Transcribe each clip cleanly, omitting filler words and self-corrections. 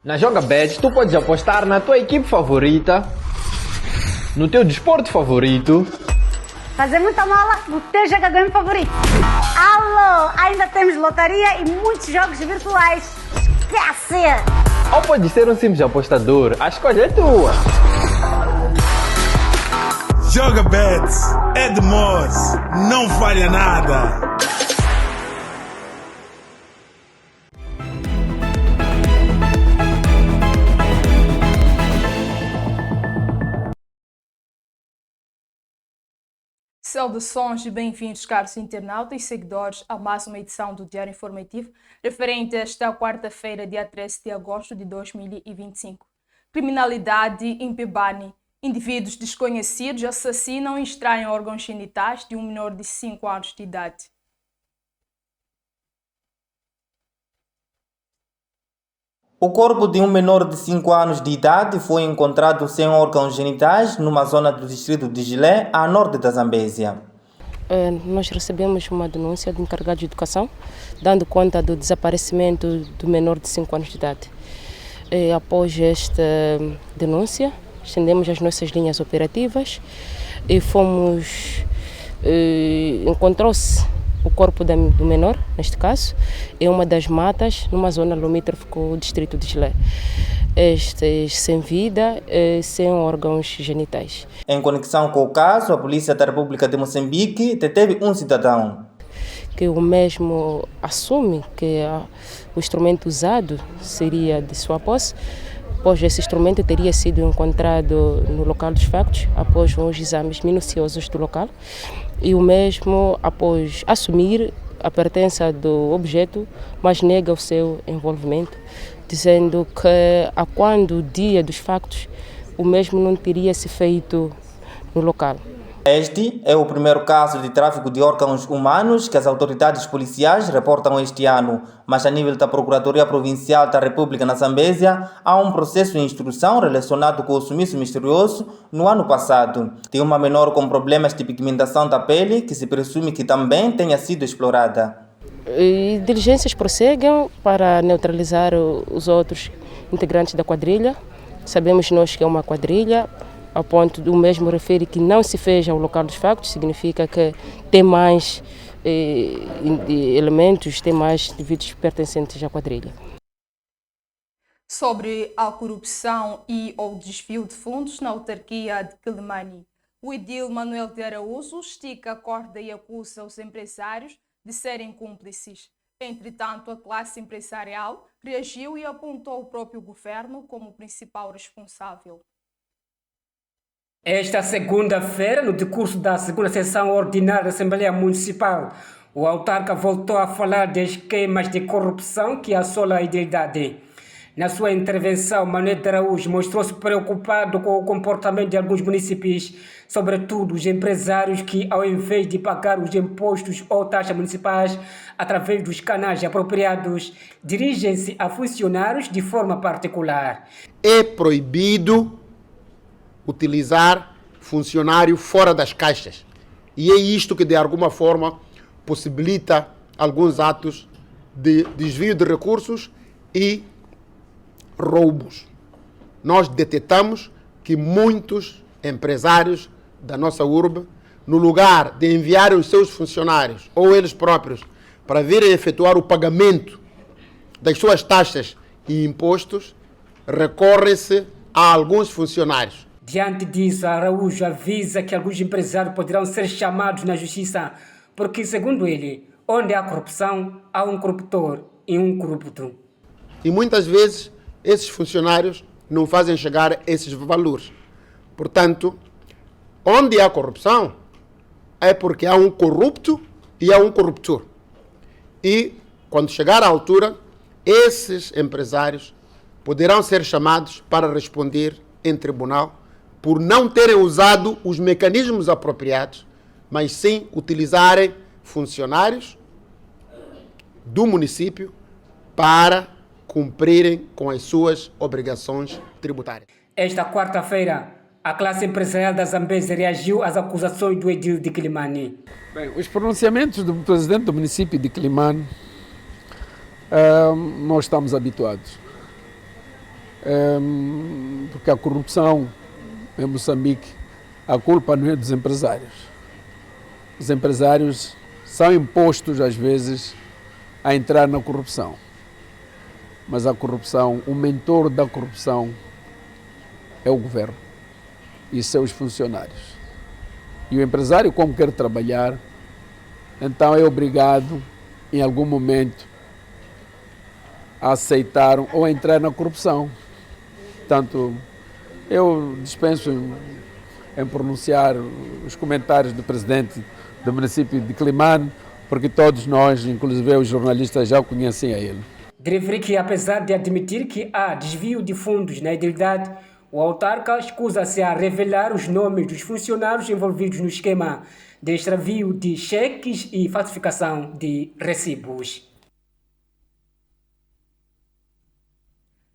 Na JogaBet, tu podes apostar na tua equipe favorita, no teu desporto favorito, fazer muita mola no teu jogador favorito. Alô, ainda temos lotaria e muitos jogos virtuais. Esquece! ou pode ser um simples apostador. A escolha é tua. JogaBet é de Moz, não falha nada. Saudações e bem-vindos, caros internautas e seguidores, a mais uma edição do Diário Informativo, referente a esta quarta-feira, dia 13 de agosto de 2025. Criminalidade em Pebane. Indivíduos desconhecidos assassinam e extraem órgãos genitais de um menor de 5 anos de idade. O corpo de um menor de 5 anos de idade foi encontrado sem órgãos genitais numa zona do distrito de Gilé, a norte da Zambésia. Nós recebemos uma denúncia do encarregado de educação, dando conta do desaparecimento do menor de 5 anos de idade. Após esta denúncia, estendemos as nossas linhas operativas e encontrou-se o corpo do menor, neste caso, em uma das matas, numa zona limítrofe com o distrito de Gilé. Estes sem vida, sem órgãos genitais. Em conexão com o caso, a Polícia da República de Moçambique deteve um cidadão. Que o mesmo assume que o instrumento usado seria de sua posse, pois esse instrumento teria sido encontrado no local dos factos, após uns exames minuciosos do local, e o mesmo, após assumir a pertença do objeto, mas nega o seu envolvimento, dizendo que a quando o dia dos factos, o mesmo não teria se feito no local. Este é o primeiro caso de tráfico de órgãos humanos que as autoridades policiais reportam este ano, mas a nível da Procuradoria Provincial da República na Zambésia, há um processo em instrução relacionado com o sumiço misterioso no ano passado. Tem uma menor com problemas de pigmentação da pele, que se presume que também tenha sido explorada. E diligências prosseguem para neutralizar os outros integrantes da quadrilha. Sabemos nós que é uma quadrilha, a ponto do mesmo refere que não se fez ao local dos factos, significa que tem mais elementos, tem mais indivíduos pertencentes à quadrilha. Sobre a corrupção e ou desvio de fundos na autarquia de Quelimane, o edil Manuel de Araújo estica a corda e acusa os empresários de serem cúmplices. Entretanto, a classe empresarial reagiu e apontou o próprio governo como principal responsável. Esta segunda-feira, no decurso da segunda sessão ordinária da Assembleia Municipal, o autarca voltou a falar de esquemas de corrupção que assolam a idade. Na sua intervenção, Manuel de Araújo mostrou-se preocupado com o comportamento de alguns municípios, sobretudo os empresários que, ao invés de pagar os impostos ou taxas municipais através dos canais apropriados, dirigem-se a funcionários de forma particular. É proibido utilizar funcionário fora das caixas. E é isto que, de alguma forma, possibilita alguns atos de desvio de recursos e roubos. Nós detectamos que muitos empresários da nossa urbe, no lugar de enviarem os seus funcionários ou eles próprios para virem efetuar o pagamento das suas taxas e impostos, recorre-se a alguns funcionários. Diante disso, Araújo avisa que alguns empresários poderão ser chamados na justiça, porque, segundo ele, onde há corrupção, há um corruptor e um corrupto. E muitas vezes esses funcionários não fazem chegar esses valores. Portanto, onde há corrupção, é porque há um corrupto e há um corruptor. E, quando chegar à altura, esses empresários poderão ser chamados para responder em tribunal por não terem usado os mecanismos apropriados, mas sim utilizarem funcionários do município para cumprirem com as suas obrigações tributárias. Esta quarta-feira, a classe empresarial da Zambésia reagiu às acusações do edil de Quelimane. Bem, os pronunciamentos do presidente do município de Quelimane, nós estamos habituados. porque a corrupção em Moçambique, a culpa não é dos empresários. Os empresários são impostos, às vezes, a entrar na corrupção. Mas a corrupção, o mentor da corrupção é o governo e seus funcionários. E o empresário, como quer trabalhar, então é obrigado, em algum momento, a aceitar ou a entrar na corrupção. Portanto, eu dispenso em pronunciar os comentários do presidente do município de Climane, porque todos nós, inclusive os jornalistas, já o conhecem a ele. Referi que, apesar de admitir que há desvio de fundos na idilidade, o autarca escusa-se a revelar os nomes dos funcionários envolvidos no esquema de extravio de cheques e falsificação de recibos.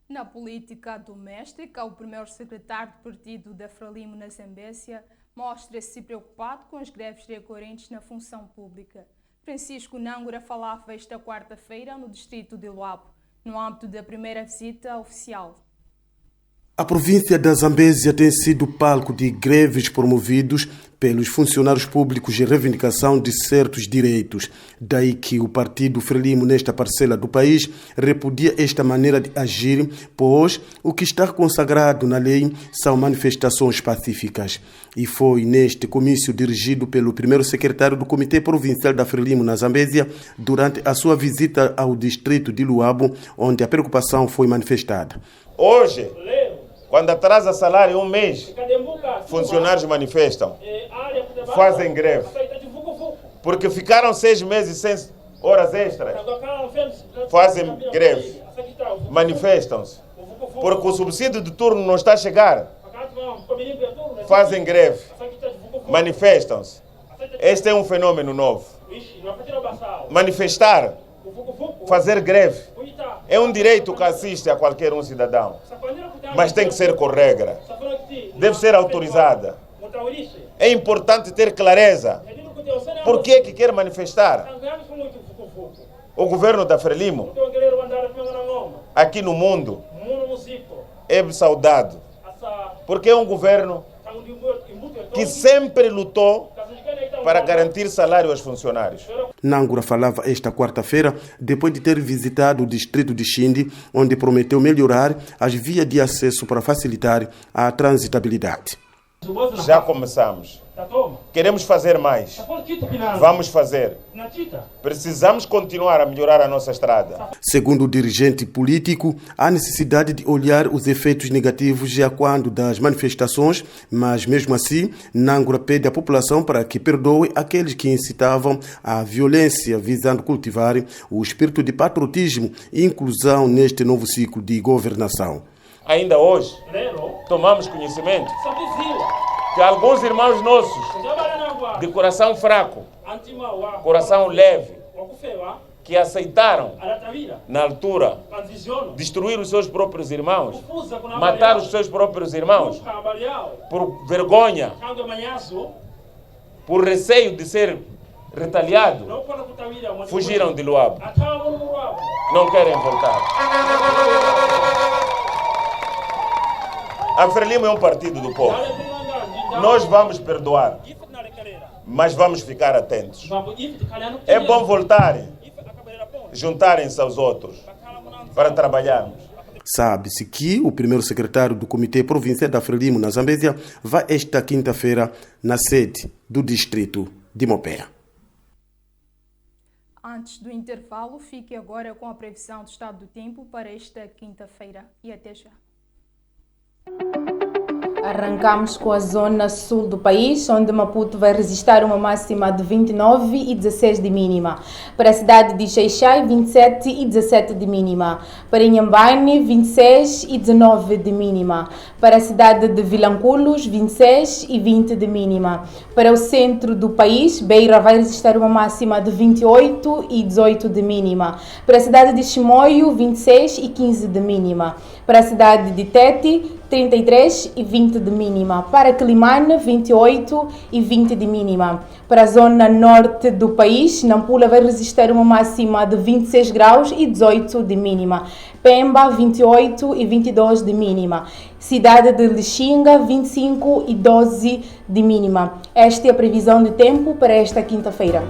Na política doméstica, o primeiro secretário do partido da Frelimo na Zambésia mostra-se preocupado com as greves recorrentes na função pública. Francisco Nangura falava esta quarta-feira no distrito de Luabo, no âmbito da primeira visita oficial. A província da Zambésia tem sido palco de greves promovidos pelos funcionários públicos em reivindicação de certos direitos. Daí que o partido Frelimo nesta parcela do país repudia esta maneira de agir, pois o que está consagrado na lei são manifestações pacíficas. E foi neste comício dirigido pelo primeiro secretário do Comitê Provincial da Frelimo na Zambésia, durante a sua visita ao distrito de Luabo, onde a preocupação foi manifestada. Hoje, quando atrasa salário um mês, funcionários manifestam, fazem greve, porque ficaram 6 meses sem horas extras, fazem greve, manifestam-se, porque o subsídio de turno não está a chegar, fazem greve, manifestam-se. Este é um fenômeno novo. Manifestar, fazer greve, é um direito que assiste a qualquer um cidadão, mas tem que ser com regra, deve ser autorizada. É importante ter clareza. Por que quer manifestar? O governo da Frelimo, aqui no mundo, é saudado, porque é um governo que sempre lutou para garantir salário aos funcionários. Nangura falava esta quarta-feira, depois de ter visitado o distrito de Xindi, onde prometeu melhorar as vias de acesso para facilitar a transitabilidade. Já começamos. Queremos fazer mais. Vamos fazer. Precisamos continuar a melhorar a nossa estrada. Segundo o dirigente político, há necessidade de olhar os efeitos negativos já quando das manifestações, mas mesmo assim, Nangura pede à população para que perdoe aqueles que incitavam à violência, visando cultivar o espírito de patriotismo e inclusão neste novo ciclo de governação. Ainda hoje, tomamos conhecimento que alguns irmãos nossos, de coração fraco, coração leve, que aceitaram, na altura, destruir os seus próprios irmãos, matar os seus próprios irmãos, por vergonha, por receio de ser retaliado, fugiram de Luabo. Não querem voltar. A Frelimo é um partido do povo. Nós vamos perdoar, mas vamos ficar atentos. É bom voltarem, juntarem-se aos outros para trabalharmos. Sabe-se que o primeiro secretário do Comitê Provincial da Frelimo na Zambésia vai esta quinta-feira na sede do distrito de Mopea. Antes do intervalo, fique agora com a previsão do estado do tempo para esta quinta-feira e até já. Arrancamos com a zona sul do país, onde Maputo vai registrar uma máxima de 29 e 16 de mínima. Para a cidade de Xai-Xai, 27 e 17 de mínima. Para Inhambane, 26 e 19 de mínima. Para a cidade de Vilanculos, 26 e 20 de mínima. Para o centro do país, Beira vai registrar uma máxima de 28 e 18 de mínima. Para a cidade de Chimoio, 26 e 15 de mínima. Para a cidade de Tete, 33 e 20 de mínima. Para Quelimane, 28 e 20 de mínima. Para a zona norte do país, Nampula vai registrar uma máxima de 26 graus e 18 de mínima. Pemba, 28 e 22 de mínima. Cidade de Lixinga, 25 e 12 de mínima. Esta é a previsão de tempo para esta quinta-feira.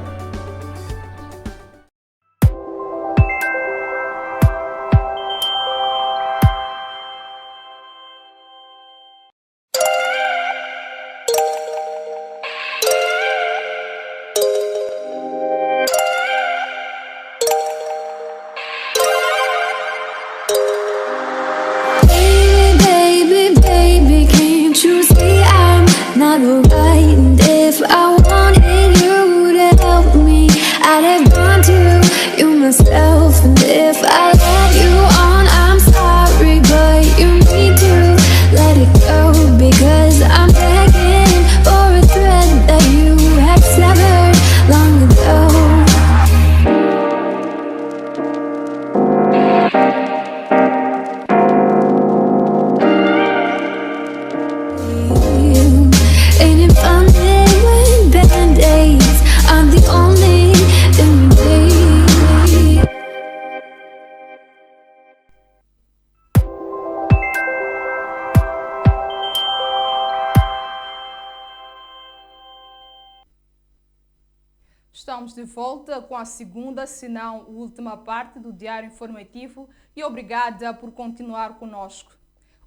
Estamos de volta com a segunda, se não última parte do Diário Informativo e obrigada por continuar conosco.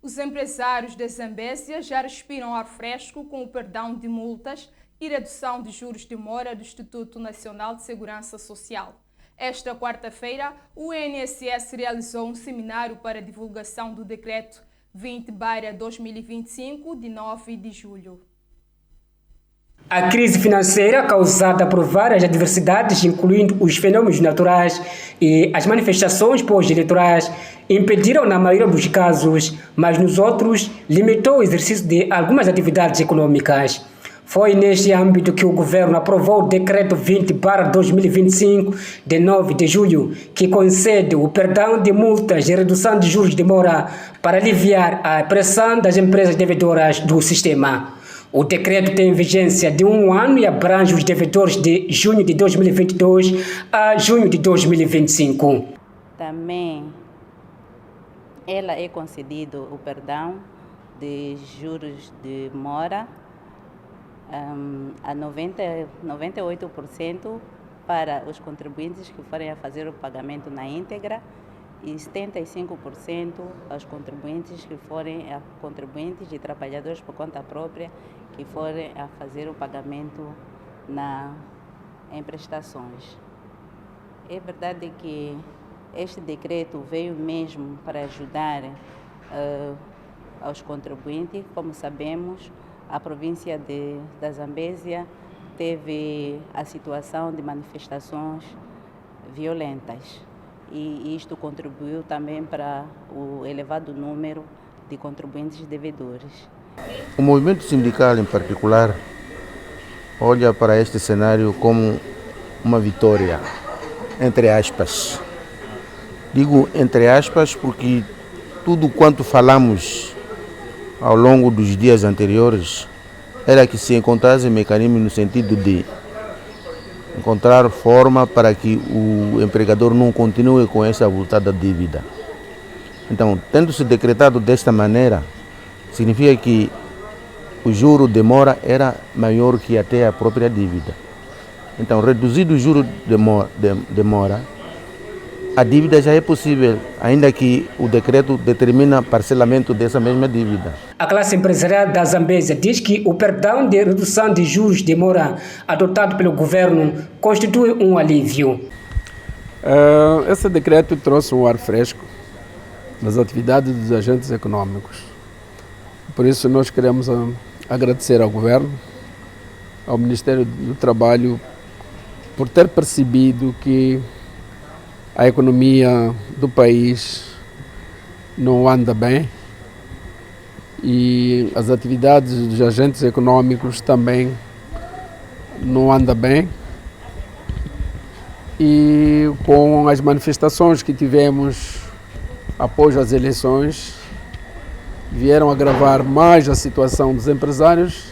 Os empresários da Zambésia já respiram ar fresco com o perdão de multas e redução de juros de mora do Instituto Nacional de Segurança Social. Esta quarta-feira, o INSS realizou um seminário para divulgação do Decreto 20/2025, de 9 de julho. A crise financeira causada por várias adversidades, incluindo os fenômenos naturais e as manifestações pós-eleitorais, impediram na maioria dos casos, mas nos outros, limitou o exercício de algumas atividades econômicas. Foi neste âmbito que o governo aprovou o Decreto 20/2025, de 9 de julho, que concede o perdão de multas e redução de juros de mora para aliviar a pressão das empresas devedoras do sistema. O decreto tem vigência de 1 ano e abrange os devedores de junho de 2022 a junho de 2025. Também ela é concedido o perdão de juros de mora a 98% para os contribuintes que forem a fazer o pagamento na íntegra e 75% aos contribuintes que forem contribuintes e trabalhadores por conta própria que forem a fazer o pagamento em prestações. É verdade que este decreto veio mesmo para ajudar aos contribuintes. Como sabemos, a província da Zambésia teve a situação de manifestações violentas. E isto contribuiu também para o elevado número de contribuintes devedores. O movimento sindical, em particular, olha para este cenário como uma vitória, entre aspas. Digo entre aspas porque tudo quanto falamos ao longo dos dias anteriores era que se encontrasse mecanismo no sentido de encontrar forma para que o empregador não continue com essa avultada dívida. Então, tendo-se decretado desta maneira, significa que o juro de mora era maior que até a própria dívida. Então, reduzido o juro de mora, a dívida já é possível, ainda que o decreto determina parcelamento dessa mesma dívida. A classe empresarial da Zambésia diz que o perdão de redução de juros de mora adotado pelo governo constitui um alívio. Esse decreto trouxe um ar fresco nas atividades dos agentes econômicos. Por isso nós queremos agradecer ao governo, ao Ministério do Trabalho, por ter percebido que a economia do país não anda bem e as atividades dos agentes econômicos também não andam bem. E com as manifestações que tivemos após as eleições, vieram agravar mais a situação dos empresários.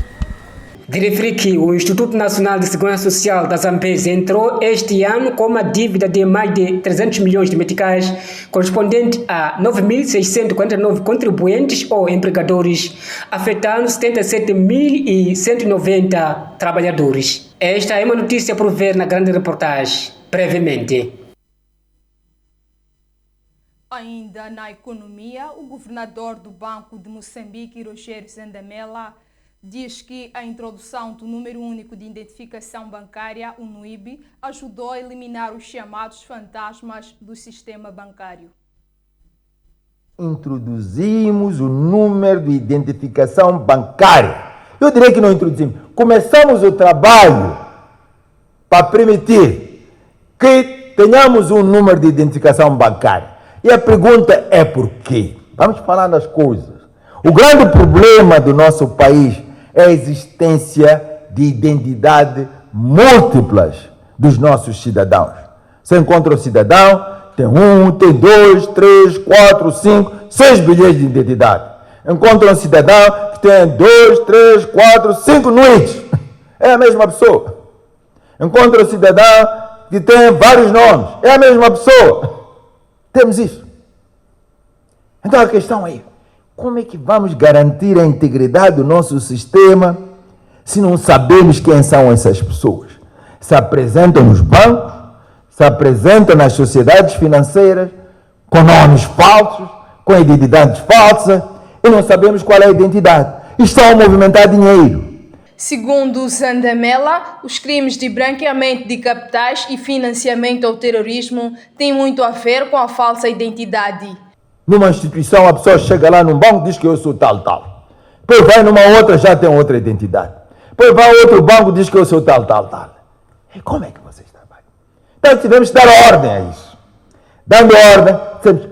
De referir que o Instituto Nacional de Segurança Social da Zambésia entrou este ano com uma dívida de mais de 300 milhões de meticais, correspondente a 9.649 contribuintes ou empregadores, afetando 77.190 trabalhadores. Esta é uma notícia por ver na grande reportagem, brevemente. Ainda na economia, o governador do Banco de Moçambique, Rogério Zandamela, diz que a introdução do número único de identificação bancária, o NUIB, ajudou a eliminar os chamados fantasmas do sistema bancário. Introduzimos o número de identificação bancária. Eu diria que não introduzimos. Começamos o trabalho para permitir que tenhamos um número de identificação bancária. E a pergunta é por quê? Vamos falar das coisas. O grande problema do nosso país é a existência de identidade múltiplas dos nossos cidadãos. Você encontra o cidadão, tem 1, tem 2, 3, 4, 5, 6 bilhões de identidade. Encontra um cidadão que tem 2, 3, 4, 5 NUIDs. É a mesma pessoa. Encontra um cidadão que tem vários nomes. É a mesma pessoa. Temos isso. Então a questão é, como é que vamos garantir a integridade do nosso sistema se não sabemos quem são essas pessoas? Se apresentam nos bancos, se apresentam nas sociedades financeiras, com nomes falsos, com identidades falsas, e não sabemos qual é a identidade. Estão a movimentar dinheiro. Segundo Zandamela, os crimes de branqueamento de capitais e financiamento ao terrorismo têm muito a ver com a falsa identidade. Numa instituição, a pessoa chega lá num banco e diz que eu sou tal. Depois vai numa outra, já tem outra identidade. Depois vai a outro banco e diz que eu sou tal. E como é que vocês trabalham? Então tivemos que dar ordem a isso. Dando ordem,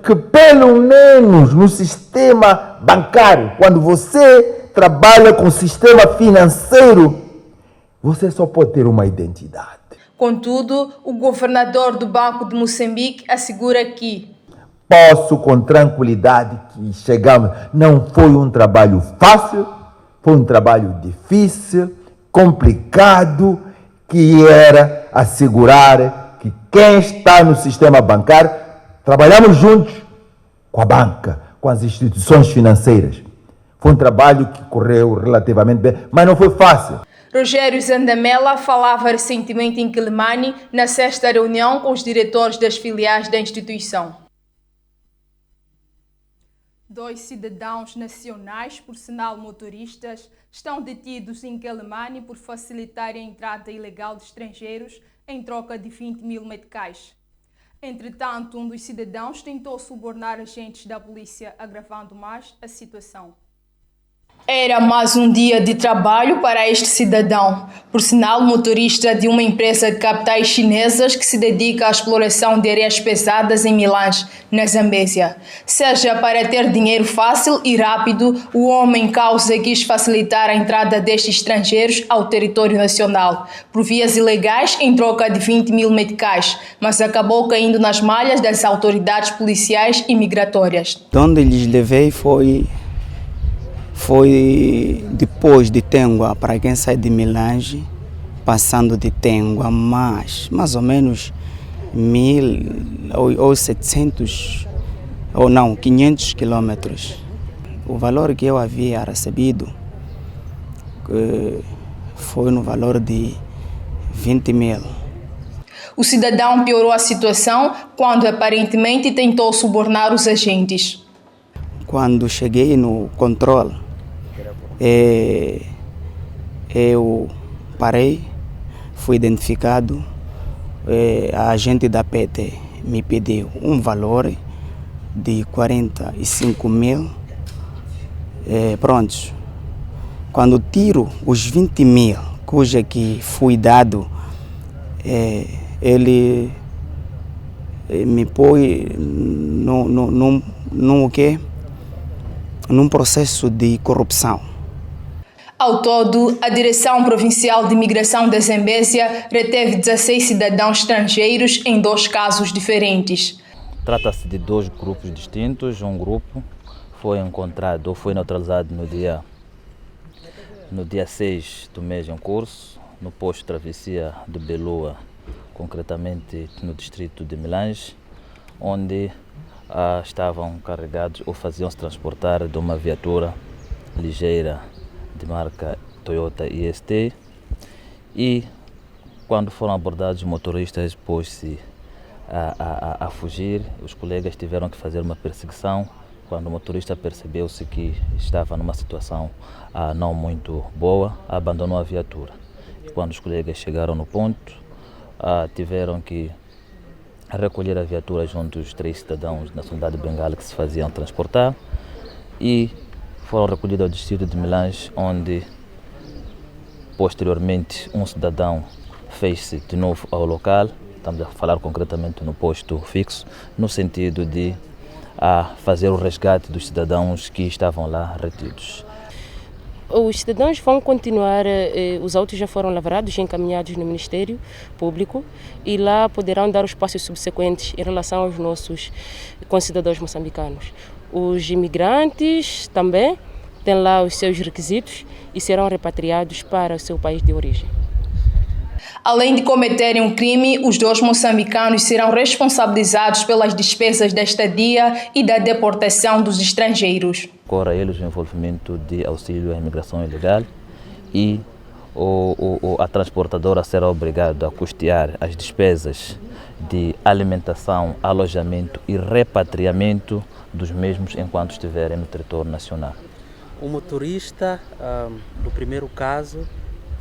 que pelo menos no sistema bancário, quando você trabalha com o sistema financeiro, você só pode ter uma identidade. Contudo, o governador do Banco de Moçambique assegura que posso com tranquilidade que chegamos. Não foi um trabalho fácil, foi um trabalho difícil, complicado, que era assegurar que quem está no sistema bancário, trabalhamos juntos com a banca, com as instituições financeiras. Foi um trabalho que correu relativamente bem, mas não foi fácil. Rogério Zandamela falava recentemente em Quelimane, na 6ª reunião com os diretores das filiais da instituição. 2 cidadãos nacionais, por sinal motoristas, estão detidos em Quelimane por facilitarem a entrada ilegal de estrangeiros em troca de 20 mil meticais. Entretanto, um dos cidadãos tentou subornar agentes da polícia, agravando mais a situação. Era mais um dia de trabalho para este cidadão, por sinal motorista de uma empresa de capitais chinesas que se dedica à exploração de areias pesadas em Milães, na Zambésia. Seja para ter dinheiro fácil e rápido, o homem causa quis facilitar a entrada destes estrangeiros ao território nacional, por vias ilegais em troca de 20 mil meticais, mas acabou caindo nas malhas das autoridades policiais e migratórias. Onde lhes levei foi depois de Tengua, para quem sai de Milange, passando de Tengua, mais ou menos 1.000 ou 700, ou não, 500 quilômetros. O valor que eu havia recebido foi no valor de 20 mil. O cidadão piorou a situação quando aparentemente tentou subornar os agentes. Quando cheguei no controle, eu parei, fui identificado, a agente da PT me pediu um valor de 45 mil. Pronto, quando tiro os 20 mil, cuja que fui dado, ele me põe num processo de corrupção. Ao todo, a Direção Provincial de Imigração da Zambésia reteve 16 cidadãos estrangeiros em 2 casos diferentes. Trata-se de 2 grupos distintos. Um grupo foi encontrado ou foi neutralizado no dia 6 do mês em curso, no posto de travessia de Belua, concretamente no distrito de Milange, onde estavam carregados ou faziam-se transportar de uma viatura ligeira de marca Toyota IST, e quando foram abordados, os motoristas pôs-se a fugir. Os colegas tiveram que fazer uma perseguição. Quando o motorista percebeu-se que estava numa situação não muito boa, abandonou a viatura. E quando os colegas chegaram no ponto, tiveram que recolher a viatura junto dos 3 cidadãos da nacionalidade bengala que se faziam transportar, e foram recolhidos ao distrito de Milange, onde posteriormente um cidadão fez-se de novo ao local. Estamos a falar concretamente no posto fixo, no sentido de fazer o resgate dos cidadãos que estavam lá retidos. Os cidadãos vão continuar, os autos já foram lavrados e encaminhados no Ministério Público, e lá poderão dar os passos subsequentes em relação aos nossos concidadãos moçambicanos. Os imigrantes também têm lá os seus requisitos e serão repatriados para o seu país de origem. Além de cometerem um crime, os 2 moçambicanos serão responsabilizados pelas despesas da estadia e da deportação dos estrangeiros. Corre a eles o envolvimento de auxílio à imigração ilegal, e a transportadora será obrigada a custear as despesas de alimentação, alojamento e repatriamento dos mesmos enquanto estiverem no território nacional. O motorista, no primeiro caso,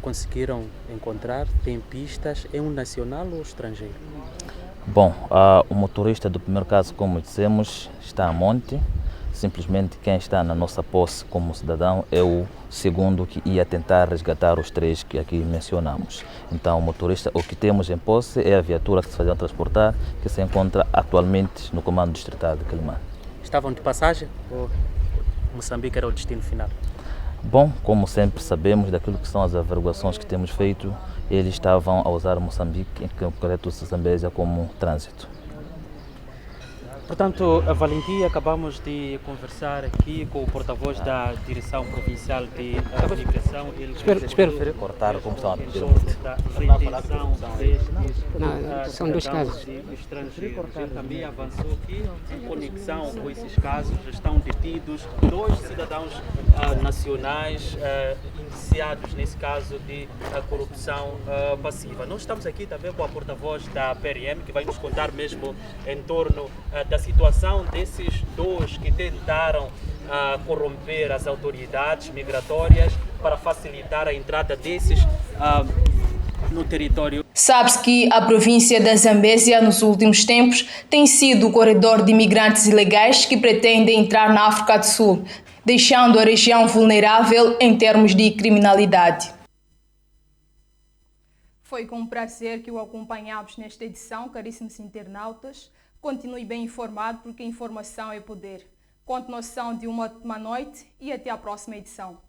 conseguiram encontrar, tem pistas, é um nacional ou estrangeiro? Bom, o motorista do primeiro caso, como dissemos, está a monte. Simplesmente quem está na nossa posse como cidadão é o segundo que ia tentar resgatar os 3 que aqui mencionamos. Então, o motorista, o que temos em posse é a viatura que se fazia transportar, que se encontra atualmente no comando distrital de Quelimane. Estavam de passagem ou Moçambique era o destino final? Bom, como sempre sabemos daquilo que são as averiguações que temos feito, eles estavam a usar Moçambique, em concreto Zambésia, como trânsito. Portanto, a Valentim, acabamos de conversar aqui com o porta-voz da Direção Provincial de Imigração. Espero cortar como estão a pedir. Não, são 2 casos. Estrangeiros. Também avançou aqui em conexão com esses casos. Estão detidos 2 cidadãos nacionais indiciados nesse caso de corrupção passiva. Nós estamos aqui também com a porta-voz da PRM, que vai nos contar mesmo em torno da situação desses 2 que tentaram corromper as autoridades migratórias para facilitar a entrada desses no território. Sabe-se que a província da Zambésia, nos últimos tempos, tem sido o corredor de imigrantes ilegais que pretendem entrar na África do Sul, deixando a região vulnerável em termos de criminalidade. Foi com prazer que o acompanhamos nesta edição, caríssimos internautas. Continue bem informado, porque a informação é poder. Continuação de uma ótima noite e até a próxima edição.